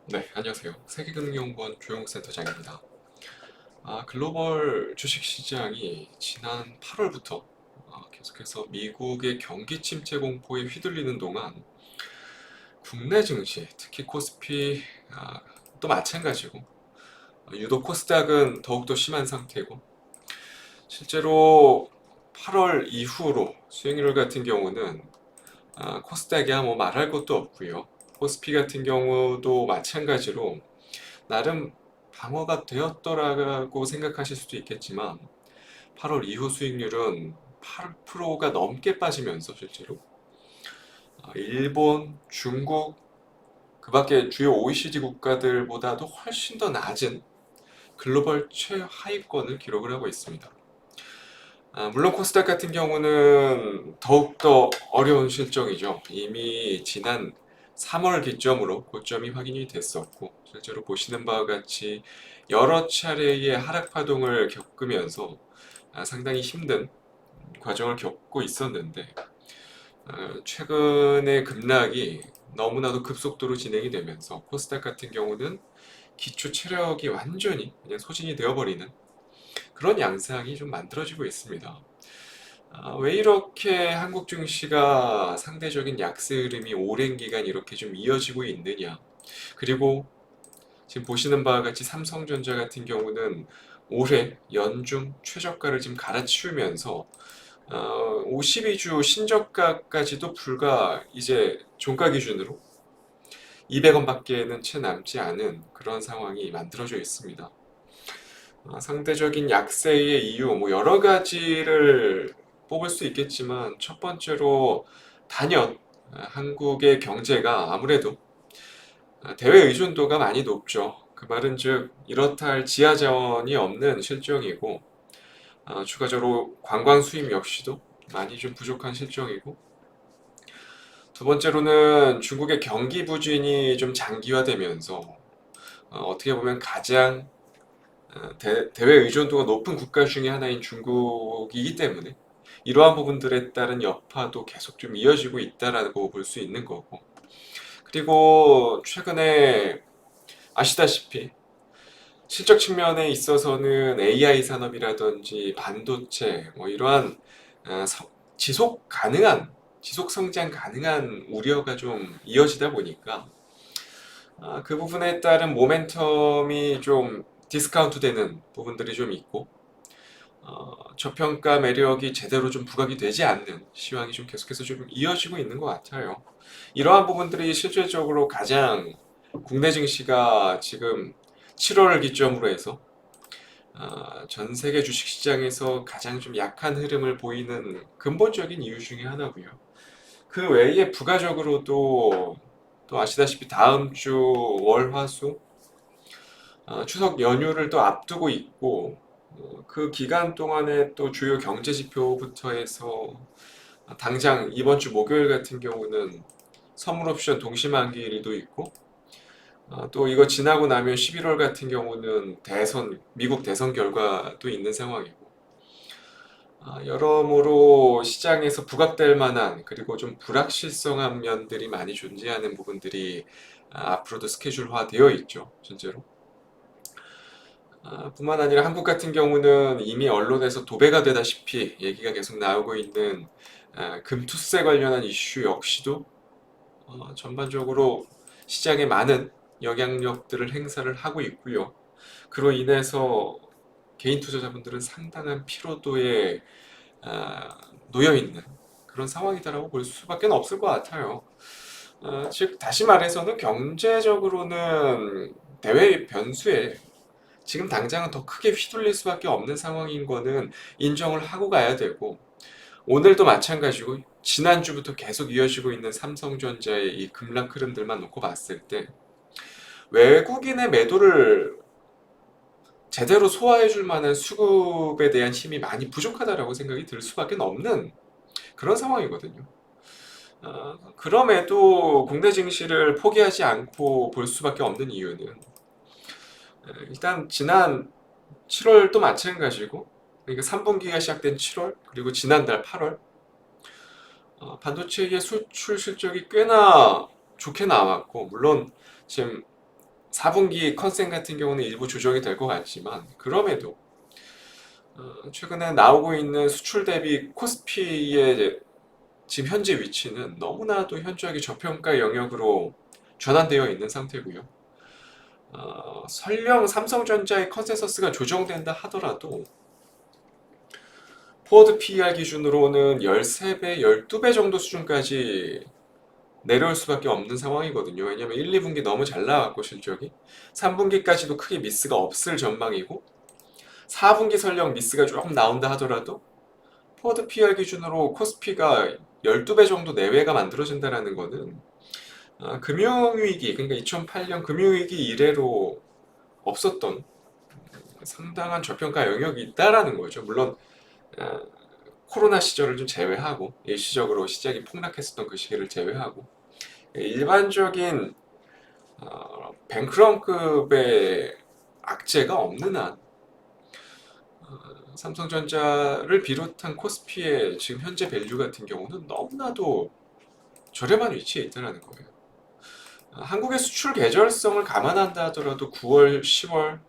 네, 안녕하세요. 세계금융연구원 조용센터장입니다. 글로벌 주식시장이 지난 8월부터 계속해서 미국의 경기 침체 공포에 휘둘리는 동안 국내 증시, 특히 코스피 또 마찬가지고 유독 코스닥은 더욱더 심한 상태고 실제로 8월 이후로 수익률 같은 경우는 코스닥이야 뭐 말할 것도 없고요. 코스피 같은 경우도 마찬가지로 나름 방어가 되었더라고 생각하실 수도 있겠지만 8월 이후 수익률은 8%가 넘게 빠지면서 실제로 일본, 중국, 그 밖에 주요 OECD 국가들보다도 훨씬 더 낮은 글로벌 최하위권을 기록을 하고 있습니다. 물론 코스닥 같은 경우는 더욱더 어려운 실정이죠. 이미 지난 3월 기점으로 고점이 확인이 됐었고 실제로 보시는 바와 같이 여러 차례의 하락 파동을 겪으면서 상당히 힘든 과정을 겪고 있었는데 최근의 급락이 너무나도 급속도로 진행이 되면서 코스닥 같은 경우는 기초 체력이 완전히 그냥 소진이 되어버리는 그런 양상이 좀 만들어지고 있습니다. 왜 이렇게 한국 증시가 상대적인 약세 흐름이 오랜 기간 이렇게 좀 이어지고 있느냐. 그리고 지금 보시는 바와 같이 삼성전자 같은 경우는 올해 연중 최저가를 지금 갈아치우면서 52주 신저가까지도 불과 이제 종가 기준으로 200원밖에는 채 남지 않은 그런 상황이 만들어져 있습니다. 상대적인 약세의 이유 뭐 여러 가지를 뽑을 수 있겠지만 첫 번째로 단연 한국의 경제가 아무래도 대외 의존도가 많이 높죠. 그 말은 즉 이렇다 할 지하 자원이 없는 실정이고 추가적으로 관광 수입 역시도 많이 좀 부족한 실정이고 두 번째로는 중국의 경기 부진이 좀 장기화되면서 어떻게 보면 가장 대외 의존도가 높은 국가 중에 하나인 중국이기 때문에 이러한 부분들에 따른 여파도 계속 좀 이어지고 있다라고 볼 수 있는 거고 그리고 최근에 아시다시피 실적 측면에 있어서는 AI 산업이라든지 반도체 뭐 이러한 지속 가능한 지속 성장 가능한 우려가 좀 이어지다 보니까 그 부분에 따른 모멘텀이 좀 디스카운트 되는 부분들이 좀 있고 저평가 매력이 제대로 좀 부각이 되지 않는 시황이 좀 계속해서 좀 이어지고 있는 것 같아요. 이러한 부분들이 실질적으로 가장 국내 증시가 지금 7월을 기점으로 해서 전 세계 주식시장에서 가장 좀 약한 흐름을 보이는 근본적인 이유 중에 하나고요. 그 외에 부가적으로도 또 아시다시피 다음 주 월, 화, 수 추석 연휴를 또 앞두고 있고 그 기간 동안에 또 주요 경제 지표부터 해서 당장 이번 주 목요일 같은 경우는 선물 옵션 동시만기일도 있고 또 이거 지나고 나면 11월 같은 경우는 미국 대선 결과도 있는 상황이고 여러모로 시장에서 부각될 만한 그리고 좀 불확실성한 면들이 많이 존재하는 부분들이 앞으로도 스케줄화 되어 있죠, 실제로. 뿐만 아니라 한국 같은 경우는 이미 언론에서 도배가 되다시피 얘기가 계속 나오고 있는 금투세 관련한 이슈 역시도 전반적으로 시장에 많은 영향력들을 행사를 하고 있고요. 그로 인해서 개인 투자자분들은 상당한 피로도에 놓여 있는 그런 상황이다라고 볼 수밖에 없을 것 같아요. 즉 다시 말해서는 경제적으로는 대외 변수에 지금 당장은 더 크게 휘둘릴 수밖에 없는 상황인 거는 인정을 하고 가야 되고 오늘도 마찬가지고 지난주부터 계속 이어지고 있는 삼성전자의 이 급락 흐름들만 놓고 봤을 때 외국인의 매도를 제대로 소화해 줄 만한 수급에 대한 힘이 많이 부족하다라고 생각이 들 수밖에 없는 그런 상황이거든요. 그럼에도 국내 증시를 포기하지 않고 볼 수밖에 없는 이유는 일단 지난 7월도 마찬가지고 그러니까 3분기가 시작된 7월 그리고 지난달 8월 반도체의 수출 실적이 꽤나 좋게 나왔고 물론 지금 4분기 컨센 같은 경우는 일부 조정이 될 것 같지만 그럼에도 최근에 나오고 있는 수출 대비 코스피의 지금 현재 위치는 너무나도 현저하게 저평가 영역으로 전환되어 있는 상태고요. 설령 삼성전자의 컨센서스가 조정된다 하더라도 포워드 PER 기준으로는 13배, 12배 정도 수준까지 내려올 수밖에 없는 상황이거든요. 왜냐면 1, 2분기 너무 잘 나왔고 실적이 3분기까지도 크게 미스가 없을 전망이고 4분기 설령 미스가 조금 나온다 하더라도 포워드 PER 기준으로 코스피가 12배 정도 내외가 만들어진다는 거는 금융위기, 그러니까 2008년 금융위기 이래로 없었던 상당한 저평가 영역이 있다라는 거죠. 물론 아, 코로나 시절을 좀 제외하고 일시적으로 시장이 폭락했었던 그 시기를 제외하고 일반적인 뱅크런급의 악재가 없는 한 삼성전자를 비롯한 코스피의 지금 현재 밸류 같은 경우는 너무나도 저렴한 위치에 있다는 거예요. 한국의 수출 계절성을 감안한다 하더라도 9월, 10월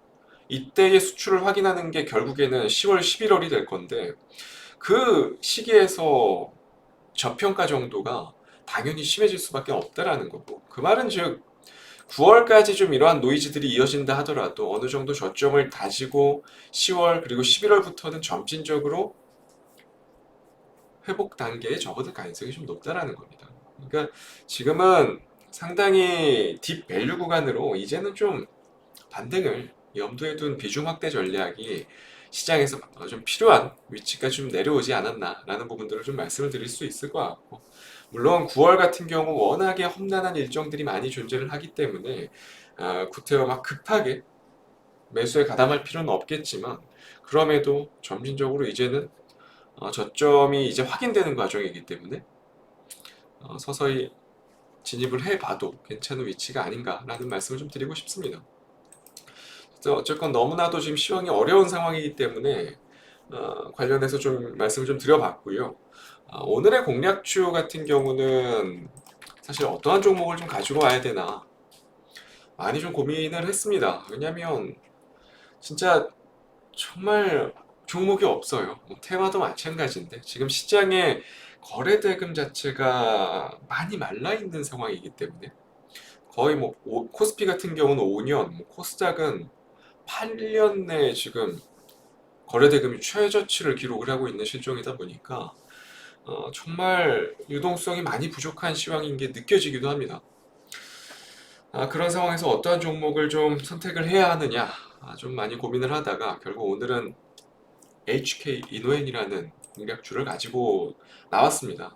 이때의 수출을 확인하는 게 결국에는 10월, 11월이 될 건데 그 시기에서 저평가 정도가 당연히 심해질 수밖에 없다라는 거고 그 말은 즉 9월까지 좀 이러한 노이즈들이 이어진다 하더라도 어느 정도 저점을 다지고 10월 그리고 11월부터는 점진적으로 회복 단계에 접어들 가능성이 좀 높다라는 겁니다. 그러니까 지금은 상당히 딥 밸류 구간으로 이제는 좀 반등을 염두에 둔 비중 확대 전략이 시장에서 좀 필요한 위치까지 좀 내려오지 않았나라는 부분들을 좀 말씀을 드릴 수 있을 것 같고 물론 9월 같은 경우 워낙에 험난한 일정들이 많이 존재를 하기 때문에 구태여 막 급하게 매수에 가담할 필요는 없겠지만 그럼에도 점진적으로 이제는 저점이 이제 확인되는 과정이기 때문에 서서히 진입을 해봐도 괜찮은 위치가 아닌가라는 말씀을 좀 드리고 싶습니다. 어쨌건 너무나도 지금 시황이 어려운 상황이기 때문에 관련해서 좀 말씀을 좀 드려봤고요. 오늘의 공략주 같은 경우는 사실 어떠한 종목을 좀 가지고 와야 되나 많이 좀 고민을 했습니다. 왜냐면 진짜 정말 종목이 없어요. 뭐 테마도 마찬가지인데 지금 시장에 거래대금 자체가 많이 말라 있는 상황이기 때문에 거의 뭐 코스피 같은 경우는 5년, 뭐 코스닥은 8년 내에 지금 거래대금이 최저치를 기록을 하고 있는 실정이다 보니까 정말 유동성이 많이 부족한 시황인 게 느껴지기도 합니다. 그런 상황에서 어떠한 종목을 좀 선택을 해야 하느냐 좀 많이 고민을 하다가 결국 오늘은 HK 이노엔이라는 공략주를 가지고 나왔습니다.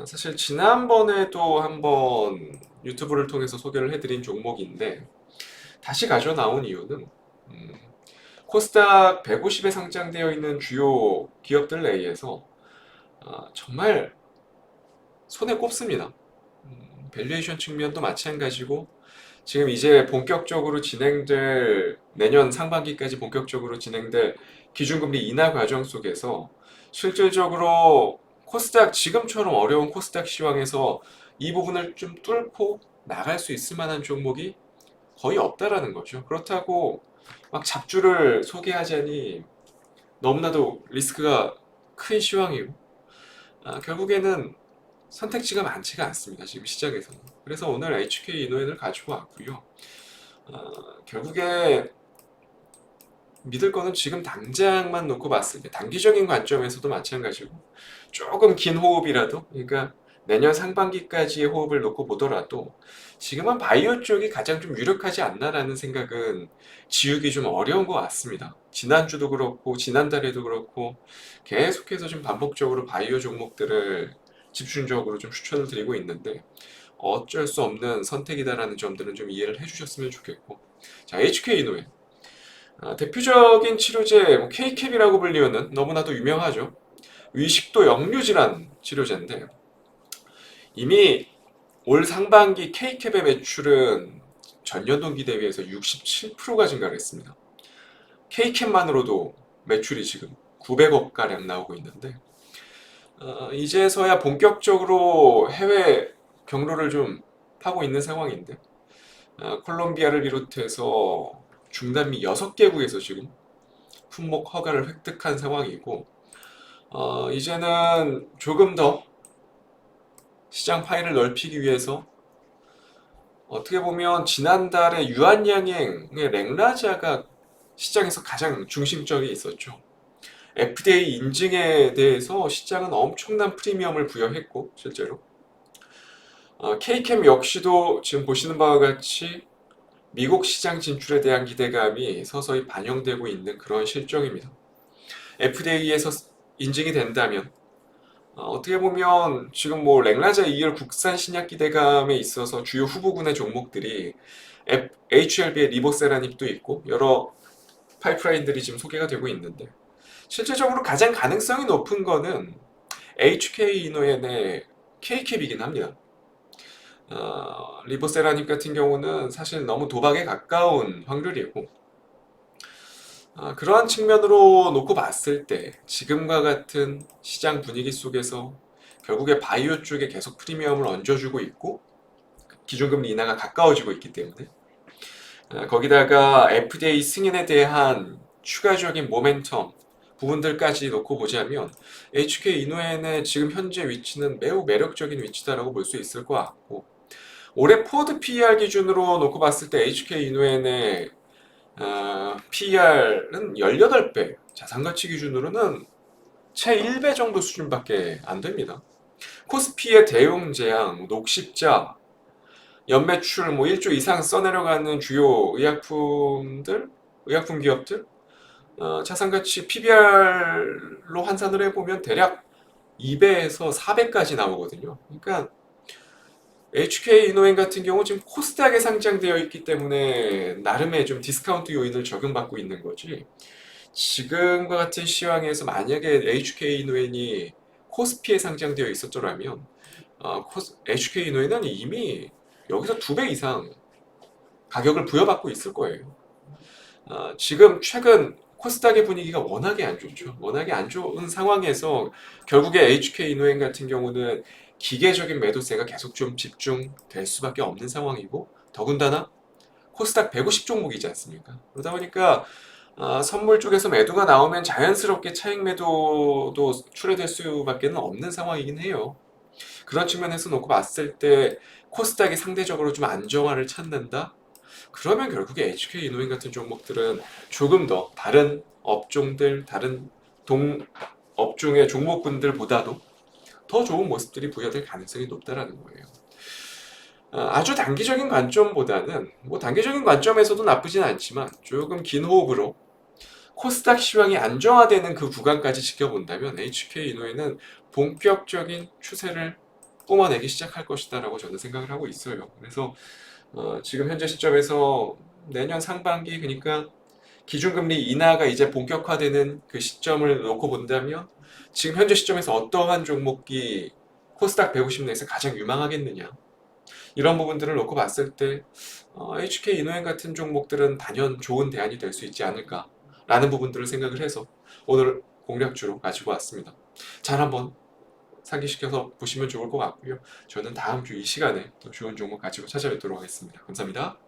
사실 지난번에도 한번 유튜브를 통해서 소개를 해드린 종목인데 다시 가져 나온 이유는 코스닥 150에 상장되어 있는 주요 기업들 내에서 정말 손에 꼽습니다. 밸류에이션 측면도 마찬가지고 지금 이제 본격적으로 진행될 내년 상반기까지 본격적으로 진행될 기준금리 인하 과정 속에서 실질적으로 코스닥 지금처럼 어려운 코스닥 시황에서 이 부분을 좀 뚫고 나갈 수 있을 만한 종목이 거의 없다라는 거죠. 그렇다고 막 잡주를 소개하자니 너무나도 리스크가 큰 시황이고 결국에는 선택지가 많지가 않습니다. 지금 시장에서는. 그래서 오늘 HK 이노엔을 가지고 왔고요. 결국에 믿을 거는 지금 당장만 놓고 봤을 때 단기적인 관점에서도 마찬가지고 조금 긴 호흡이라도 그러니까 내년 상반기까지의 호흡을 놓고 보더라도 지금은 바이오 쪽이 가장 좀 유력하지 않나라는 생각은 지우기 좀 어려운 것 같습니다. 지난주도 그렇고 지난달에도 그렇고 계속해서 좀 반복적으로 바이오 종목들을 집중적으로 좀 추천을 드리고 있는데 어쩔 수 없는 선택이다라는 점들은 좀 이해를 해주셨으면 좋겠고 자 HK 이노엔 대표적인 치료제 뭐 K캡이라고 불리우는 너무나도 유명하죠. 위식도 역류 질환 치료제인데 이미 올 상반기 K캡의 매출은 전년 동기 대비해서 67%가 증가를 했습니다. K캡만으로도 매출이 지금 900억 가량 나오고 있는데 이제서야 본격적으로 해외 경로를 좀 타고 있는 상황인데 콜롬비아를 비롯해서 중남미 6개국에서 지금 품목 허가를 획득한 상황이고, 이제는 조금 더 시장 파일을 넓히기 위해서 어떻게 보면 지난달에 유한양행의 렉라자가 시장에서 가장 중심적에 있었죠. FDA 인증에 대해서 시장은 엄청난 프리미엄을 부여했고, 실제로 K캠 역시도 지금 보시는 바와 같이 미국 시장 진출에 대한 기대감이 서서히 반영되고 있는 그런 실정입니다. FDA에서 인증이 된다면 어떻게 보면 지금 뭐 렉라자 2열 국산 신약 기대감에 있어서 주요 후보군의 종목들이 HLB의 리보세라닙도 있고 여러 파이프라인들이 지금 소개가 되고 있는데, 실질적으로 가장 가능성이 높은 거는 HK 이노엔의 K캡이긴 합니다. 리보세라닙 같은 경우는 사실 너무 도박에 가까운 확률이고, 그러한 측면으로 놓고 봤을 때 지금과 같은 시장 분위기 속에서 결국에 바이오 쪽에 계속 프리미엄을 얹어주고 있고 기준금리 인하가 가까워지고 있기 때문에, 거기다가 FDA 승인에 대한 추가적인 모멘텀 부분들까지 놓고 보자면 HK 이노엔의 지금 현재 위치는 매우 매력적인 위치다라고 볼 수 있을 것 같고, 올해 포드 PER 기준으로 놓고 봤을 때 HK 이노엔의 PER은 18배, 자산가치 기준으로는 채 1배 정도 수준밖에 안 됩니다. 코스피의 대웅제약, 녹십자, 연매출 뭐 1조 이상 써내려가는 주요 의약품 기업들, 자산가치 PBR로 환산을 해보면 대략 2배에서 4배까지 나오거든요. 그러니까 HK 이노엔 같은 경우 지금 코스닥에 상장되어 있기 때문에 나름의 좀 디스카운트 요인을 적용받고 있는 거지, 지금과 같은 시황에서 만약에 HK 이노엔이 코스피에 상장되어 있었더라면 HK 이노엔은 이미 여기서 2배 이상 가격을 부여받고 있을 거예요. 지금 최근 코스닥의 분위기가 워낙에 안 좋죠. 워낙에 안 좋은 상황에서 결국에 HK 이노엔 같은 경우는 기계적인 매도세가 계속 좀 집중될 수밖에 없는 상황이고, 더군다나 코스닥 150 종목이지 않습니까? 그러다 보니까 선물 쪽에서 매도가 나오면 자연스럽게 차익 매도도 출회될 수밖에 없는 상황이긴 해요. 그런 측면에서 놓고 봤을 때 코스닥이 상대적으로 좀 안정화를 찾는다? 그러면 결국에 HK 이노인 같은 종목들은 조금 더 다른 업종들, 다른 업종의 종목군들보다도 더 좋은 모습들이 부여될 가능성이 높다라는 거예요. 아주 단기적인 관점보다는 뭐 단기적인 관점에서도 나쁘진 않지만 조금 긴 호흡으로 코스닥 시황이 안정화되는 그 구간까지 지켜본다면 HK 이노에는 본격적인 추세를 뿜어내기 시작할 것이다라고 저는 생각을 하고 있어요. 그래서 지금 현재 시점에서 내년 상반기, 그러니까 기준금리 인하가 이제 본격화되는 그 시점을 놓고 본다면 지금 현재 시점에서 어떠한 종목이 코스닥 150 내에서 가장 유망하겠느냐, 이런 부분들을 놓고 봤을 때 HK 이노엔 같은 종목들은 단연 좋은 대안이 될 수 있지 않을까라는 부분들을 생각을 해서 오늘 공략주로 가지고 왔습니다. 잘 한번 상기시켜서 보시면 좋을 것 같고요. 저는 다음 주 이 시간에 또 좋은 종목 가지고 찾아뵙도록 하겠습니다. 감사합니다.